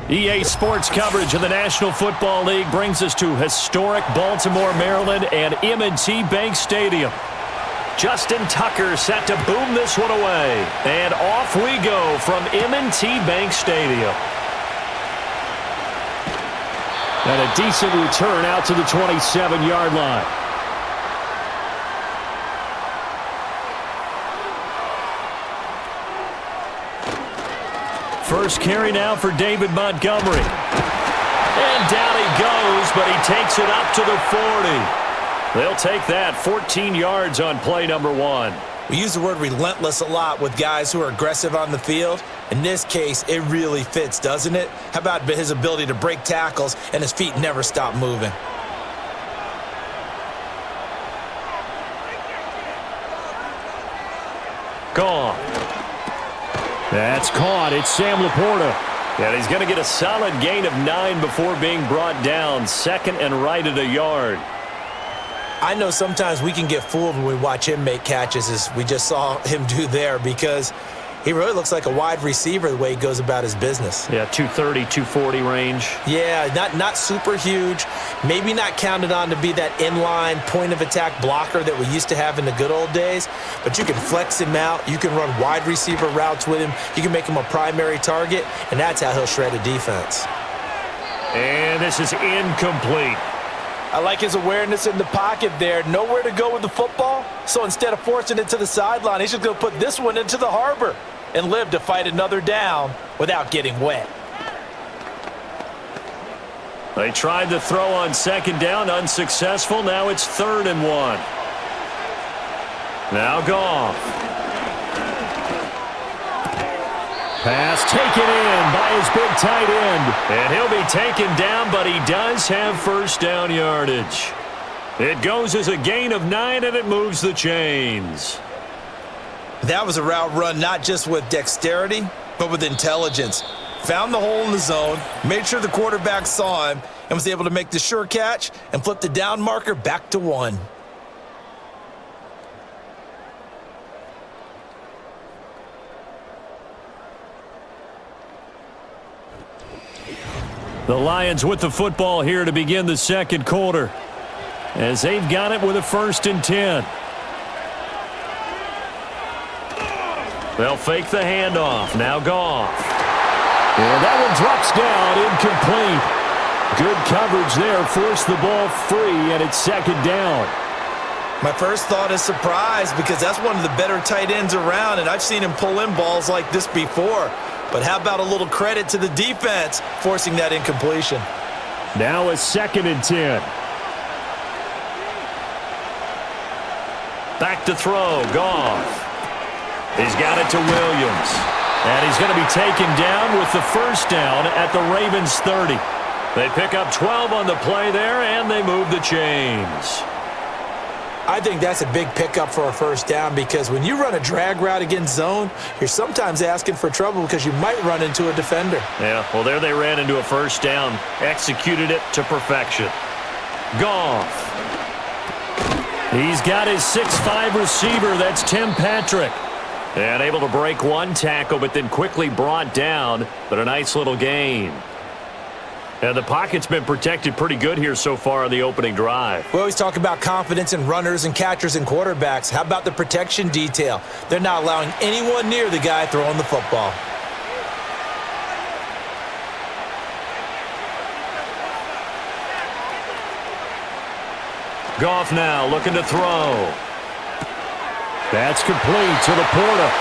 EA Sports coverage of the National Football League brings us to historic Baltimore, Maryland and M&T Bank Stadium. Justin Tucker set to boom this one away. And off we go from M&T Bank Stadium. And a decent return out to the 27-yard line. First carry now for David Montgomery. And down he goes, but he takes it up to the 40. They'll take that 14 yards on play number 1. We use the word relentless a lot with guys who are aggressive on the field. In this case, it really fits, doesn't it? How about his ability to break tackles and his feet never stop moving? Gone. That's caught. It's Sam Laporta. And he's going to get a solid gain of 9 before being brought down. Second and right at a yard. I know sometimes we can get fooled when we watch him make catches, as we just saw him do there, because he really looks like a wide receiver the way he goes about his business. Yeah, 230, 240 range. Yeah, not super huge. Maybe not counted on to be that inline point-of-attack blocker that we used to have in the good old days, but you can flex him out. You can run wide receiver routes with him. You can make him a primary target, and that's how he'll shred a defense. And this is incomplete. I like his awareness in the pocket there. Nowhere to go with the football. So instead of forcing it to the sideline, he's just going to put this one into the harbor and live to fight another down without getting wet. They tried to throw on second down, unsuccessful. Now it's 3rd and 1. Now Goff. Pass taken in by his big tight end. And he'll be taken down, but he does have first down yardage. It goes as a gain of 9, and it moves the chains. That was a route run not just with dexterity, but with intelligence. Found the hole in the zone, made sure the quarterback saw him, and was able to make the sure catch and flip the down marker back to 1. The Lions with the football here to begin the second quarter, as they've got it with a 1st and 10. They'll fake the handoff. Now Goff. And that one drops down, incomplete. Good coverage there, forced the ball free, and it's 2nd down. My first thought is surprise, because that's one of the better tight ends around, and I've seen him pull in balls like this before. But how about a little credit to the defense forcing that incompletion? Now a 2nd and 10. Back to throw, Goff. He's got it to Williams. And he's going to be taken down with the first down at the Ravens 30. They pick up 12 on the play there, and they move the chains. I think that's a big pickup for a first down, because when you run a drag route against zone, you're sometimes asking for trouble because you might run into a defender. Yeah, well, there they ran into a first down, executed it to perfection. Goff. He's got his 6'5" receiver. That's Tim Patrick. And able to break one tackle, but then quickly brought down, but a nice little gain. And the pocket's been protected pretty good here so far on the opening drive. We always talk about confidence in runners and catchers and quarterbacks. How about the protection detail? They're not allowing anyone near the guy throwing the football. Goff now looking to throw. That's complete to Laporta.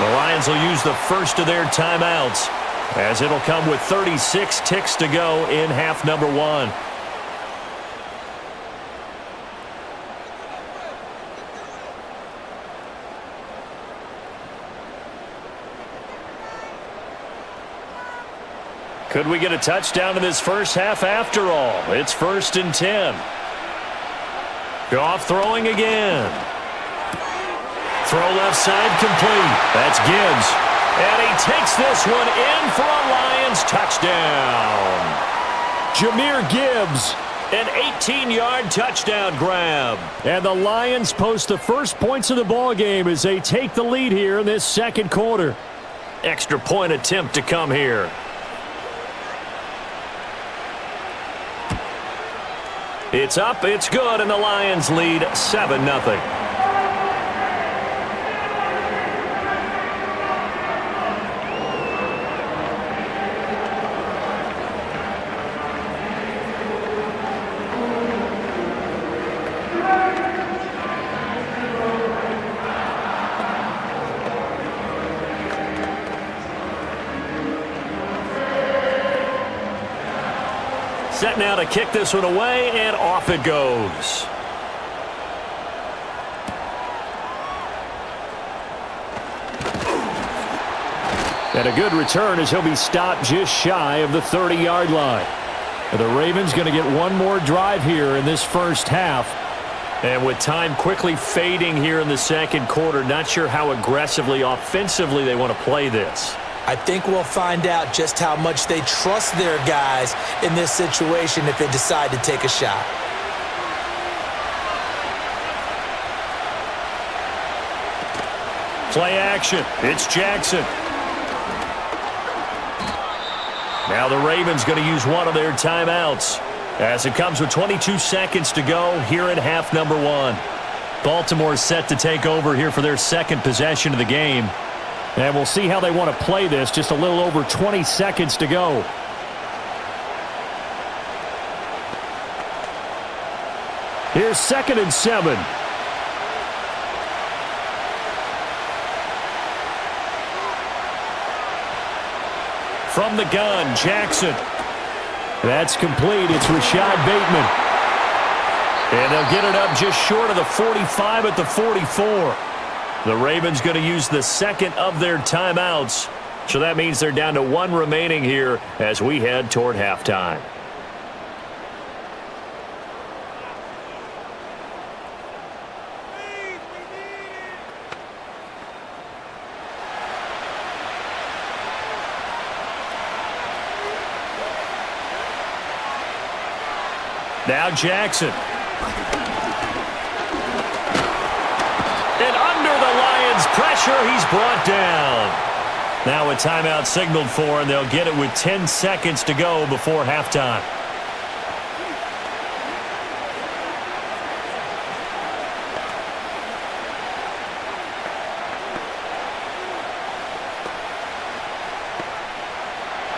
The Lions will use the first of their timeouts, as it'll come with 36 ticks to go in half number 1. Could we get a touchdown in this first half after all? It's 1st and 10. Goff throwing again. Throw left side complete. That's Gibbs. And he takes this one in for a Lions touchdown. Jahmyr Gibbs, an 18-yard touchdown grab. And the Lions post the first points of the ball game as they take the lead here in this second quarter. Extra point attempt to come here. It's up, it's good, and the Lions lead 7-0. Set now to kick this one away, and off it goes. And a good return as he'll be stopped just shy of the 30-yard line. The Ravens going to get one more drive here in this first half. And with time quickly fading here in the second quarter, not sure how aggressively, offensively they want to play this. I think we'll find out just how much they trust their guys in this situation if they decide to take a shot. Play action. It's Jackson. Now the Ravens going to use one of their timeouts as it comes with 22 seconds to go here in half number one. Baltimore set to take over here for their second possession of the game. And we'll see how they want to play this. Just a little over 20 seconds to go. Here's 2nd and 7. From the gun, Jackson. That's complete. It's Rashad Bateman. And they'll get it up just short of the 45 at the 44. The Ravens going to use the second of their timeouts. So that means they're down to one remaining here as we head toward halftime. Now Jackson. And under the Lions' pressure, he's brought down. Now a timeout signaled for, and they'll get it with 10 seconds to go before halftime.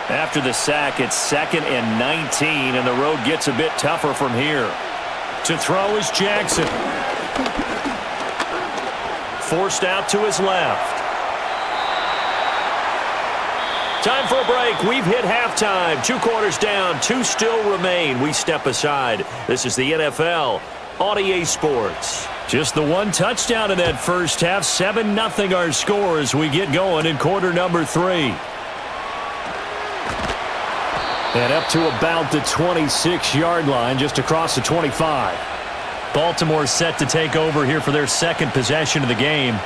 After the sack, it's 2nd and 19, and the road gets a bit tougher from here. To throw is Jackson. Forced out to his left. Time for a break. We've hit halftime. 2 quarters down. 2 still remain. We step aside. This is the NFL on EA Sports. Just the one touchdown in that first half. 7-0 our score as we get going in quarter number 3. And up to about the 26-yard line, just across the 25. Baltimore set to take over here for their second possession of the game.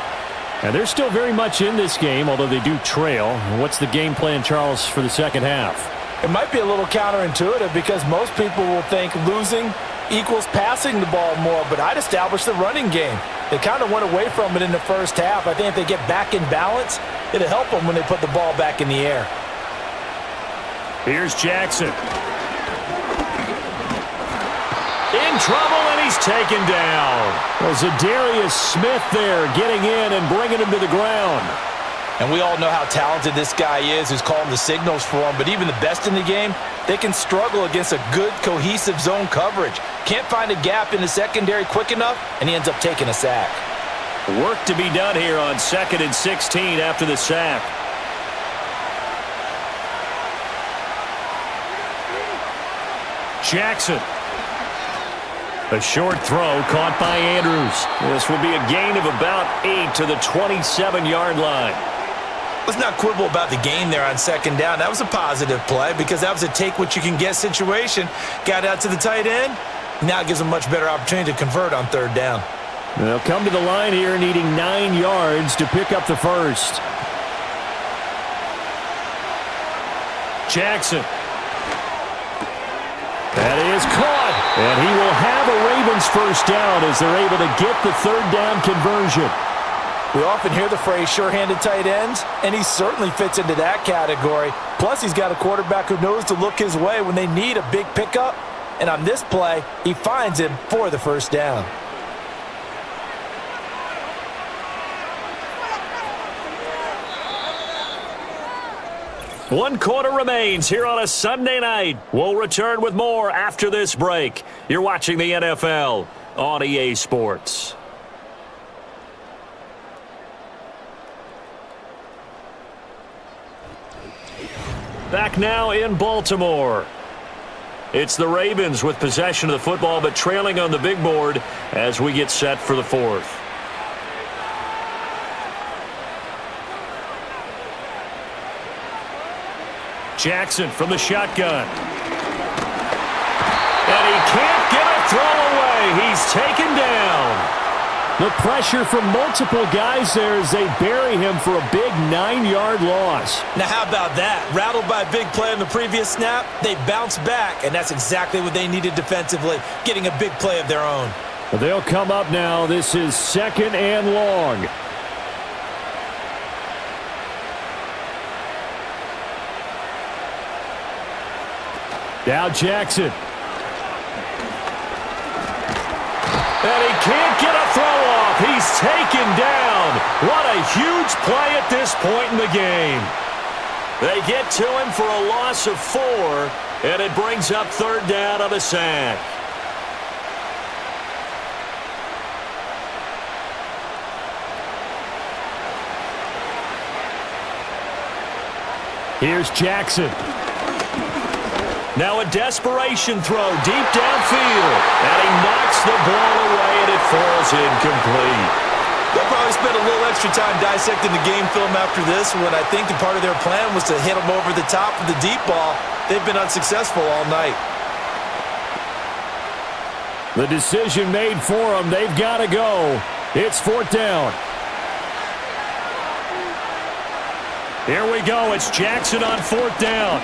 And they're still very much in this game, although they do trail. What's the game plan, Charles, for the second half? It might be a little counterintuitive because most people will think losing equals passing the ball more, but I'd establish the running game. They kind of went away from it in the first half. I think if they get back in balance, it'll help them when they put the ball back in the air. Here's Jackson. In trouble, and he's taken down. Was Zadarius Smith there getting in and bringing him to the ground. And we all know how talented this guy is who's calling the signals for him, but even the best in the game, they can struggle against a good, cohesive zone coverage. Can't find a gap in the secondary quick enough, and he ends up taking a sack. Work to be done here on 2nd and 16 after the sack. Jackson. A short throw caught by Andrews. This will be a gain of about 8 to the 27-yard line. Let's not quibble about the gain there on 2nd down. That was a positive play because that was a take-what-you-can-get situation. Got out to the tight end. Now it gives them a much better opportunity to convert on 3rd down. They'll come to the line here needing 9 yards to pick up the first. Jackson. That is caught, and he will have a Ravens first down as they're able to get the 3rd down conversion. We often hear the phrase sure-handed tight ends, and he certainly fits into that category. Plus, he's got a quarterback who knows to look his way when they need a big pickup. And on this play, he finds him for the first down. One quarter remains here on a Sunday night. We'll return with more after this break. You're watching the NFL on EA Sports. Back now in Baltimore. It's the Ravens with possession of the football, but trailing on the big board as we get set for the fourth. Jackson from the shotgun. And he can't get a throw away. He's taken down. The pressure from multiple guys there as they bury him for a big 9-yard loss. Now how about that? Rattled by a big play on the previous snap, they bounce back, and that's exactly what they needed defensively, getting a big play of their own. Well, they'll come up now. This is 2nd and long. Now Jackson. And he can't get a throw off. He's taken down. What a huge play at this point in the game. They get to him for a loss of 4, and it brings up 3rd down on a sack. Here's Jackson. Now a desperation throw deep downfield. And he knocks the ball away, and it falls incomplete. They'll probably spend a little extra time dissecting the game film after this when I think the part of their plan was to hit them over the top of the deep ball. They've been unsuccessful all night. The decision made for them. They've got to go. It's 4th down. Here we go. It's Jackson on 4th down.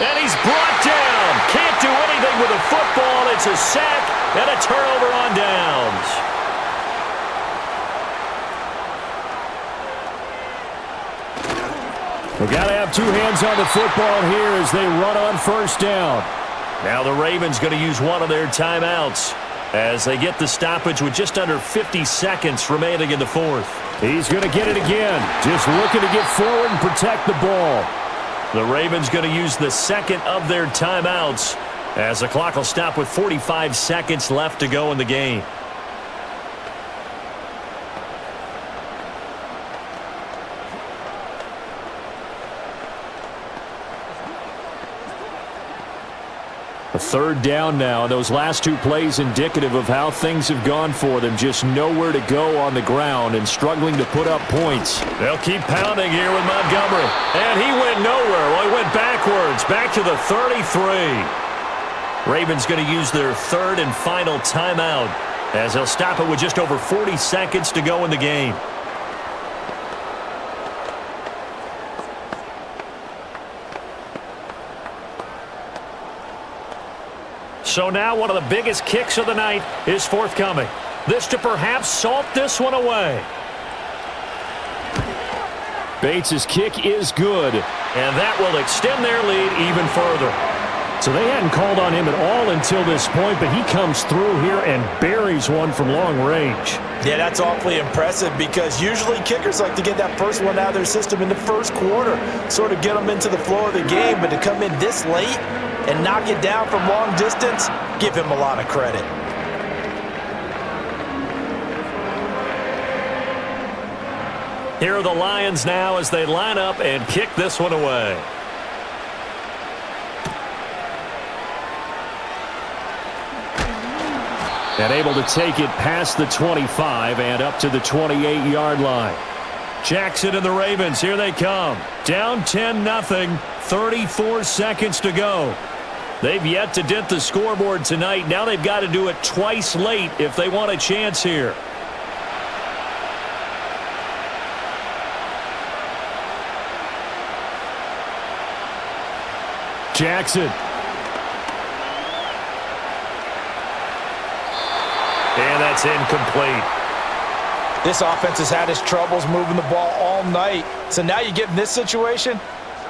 And he's brought down. Can't do anything with a football. It's a sack and a turnover on downs. We've got to have 2 hands on the football here as they run on 1st down. Now the Ravens going to use one of their timeouts as they get the stoppage with just under 50 seconds remaining in the 4th. He's going to get it again. Just looking to get forward and protect the ball. The Ravens going to use the 2nd of their timeouts as the clock will stop with 45 seconds left to go in the game. A 3rd down now, and those last 2 plays indicative of how things have gone for them. Just nowhere to go on the ground and struggling to put up points. They'll keep pounding here with Montgomery. And he went nowhere. Well, he went backwards, back to the 33. Ravens going to use their 3rd and final timeout as they'll stop it with just over 40 seconds to go in the game. So now one of the biggest kicks of the night is forthcoming. This to perhaps salt this one away. Bates' kick is good. And that will extend their lead even further. So they hadn't called on him at all until this point, but he comes through here and buries one from long range. Yeah, that's awfully impressive because usually kickers like to get that first one out of their system in the first quarter, sort of get them into the flow of the game, but to come in this late and knock it down from long distance, give him a lot of credit. Here are the Lions now as they line up and kick this one away. And able to take it past the 25 and up to the 28-yard line. Jackson and the Ravens, here they come. Down 10-0, 34 seconds to go. They've yet to dent the scoreboard tonight. Now they've got to do it twice late if they want a chance here. Jackson. And that's incomplete. This offense has had its troubles moving the ball all night. So now you get in this situation,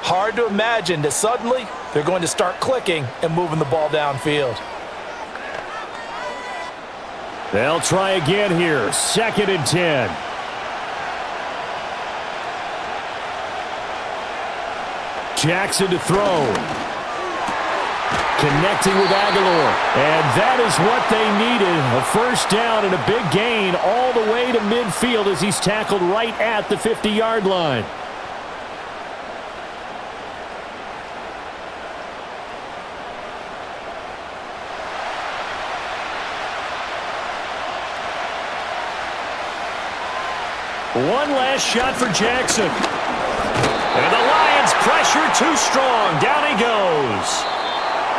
Hard to imagine that suddenly they're going to start clicking and moving the ball downfield. They'll try again here. 2nd and 10. Jackson to throw. Connecting with Aguilar. And that is what they needed. A first down and a big gain all the way to midfield as he's tackled right at the 50-yard line. One last shot for Jackson. And the Lions pressure too strong. Down he goes.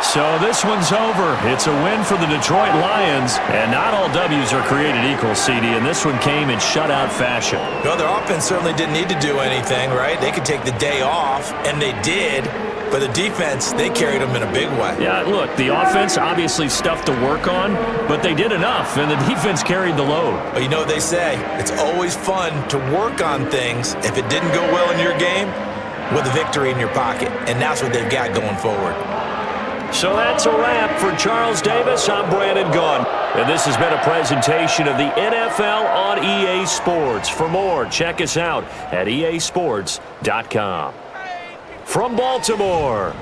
So this one's over. It's a win for the Detroit Lions. And not all W's are created equal, CD. And this one came in shutout fashion. No, their offense certainly didn't need to do anything, right? They could take the day off, and they did. But the defense, they carried them in a big way. Yeah, look, the offense obviously stuff to work on, but they did enough, and the defense carried the load. But you know what they say, it's always fun to work on things if it didn't go well in your game with a victory in your pocket, and that's what they've got going forward. So that's a wrap for Charles Davis. I'm Brandon Gaughan. And this has been a presentation of the NFL on EA Sports. For more, check us out at easports.com. From Baltimore,